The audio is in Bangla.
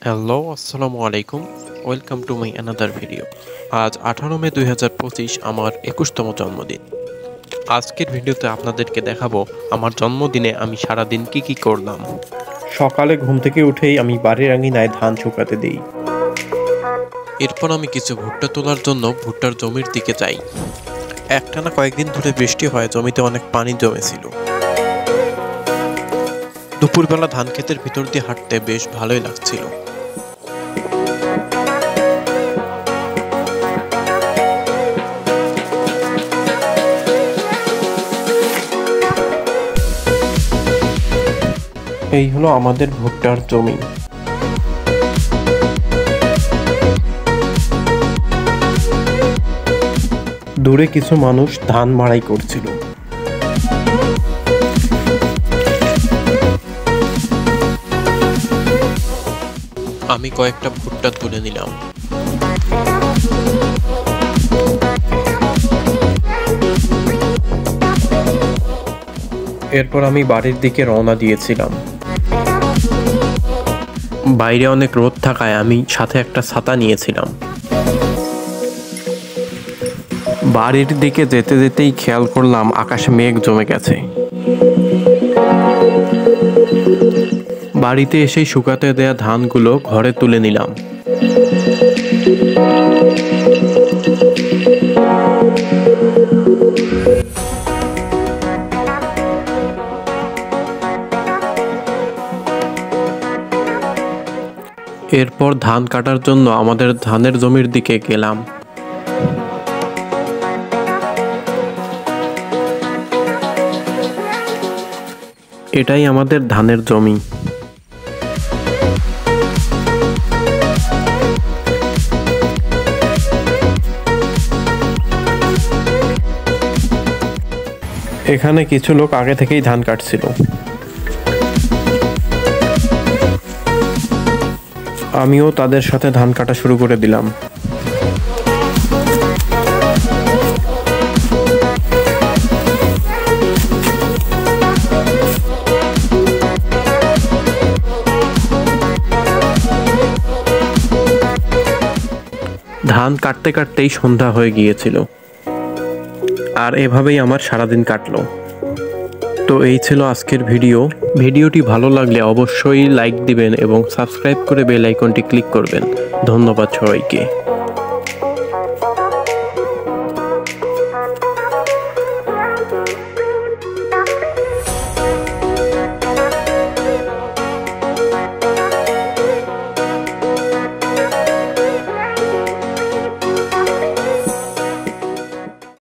হ্যালো, আসসালামু আলাইকুম। Welcome to my another video. আজ 18 মে 2025 আমার 21তম জন্মদিন। আজকের ভিডিওতে আপনাদেরকে দেখাবো আমার জন্মদিনে আমি সারাদিন কি করলাম। সকালে ঘুম থেকে উঠেই আমি বাড়ির আঙিনায় ধান শুকাতে দিই। এরপর আমি কিছু ভুট্টা তোলার জন্য ভুট্টার জমির দিকে যাই। একটানা কয়েকদিন ধরে বৃষ্টি হয়, জমিতে অনেক পানি জমেছিল। দুপুরবেলা ধান ক্ষেতের ভিতর দিয়ে হাঁটতে বেশ ভালোই লাগছিল। এই হলো আমাদের ভুট্টার জমি। দূরে কিছু মানুষ ধান মাড়াই করছিল। আমি কয়েকটা ভুট্টা তুলে নিলাম। এরপর আমি বাড়ির দিকে রওনা দিয়েছিলাম। বাইরে অনেক রোদ থাকায় আমি সাথে একটা ছাতা নিয়েছিলাম। বাড়ির দিকে যেতে যেতেই খেয়াল করলাম আকাশে মেঘ জমে গেছে। বাড়িতে এসেই শুকাতে দেয়া ধানগুলো ঘরে তুলে নিলাম। এরপর ধান কাটার জন্য আমাদের ধানের জমির দিকে গেলাম। এটাই আমাদের ধানের জমি। এখানে কিছু লোক আগে থেকেই ধান কাটছিল। আমিও তাদের সাথে ধান কাটা শুরু করে দিলাম। ধান কাটতে কাটতেই সন্ধ্যা হয়ে গিয়েছিল, আর এভাবেই আমার সারাদিন কাটলো। তো এই ছিল আজকের ভিডিওটি ভালো লাগলে অবশ্যই লাইক দিবেন এবং সাবস্ক্রাইব করে বেল আইকনটি ক্লিক করবেন। ধন্যবাদ সবাইকে।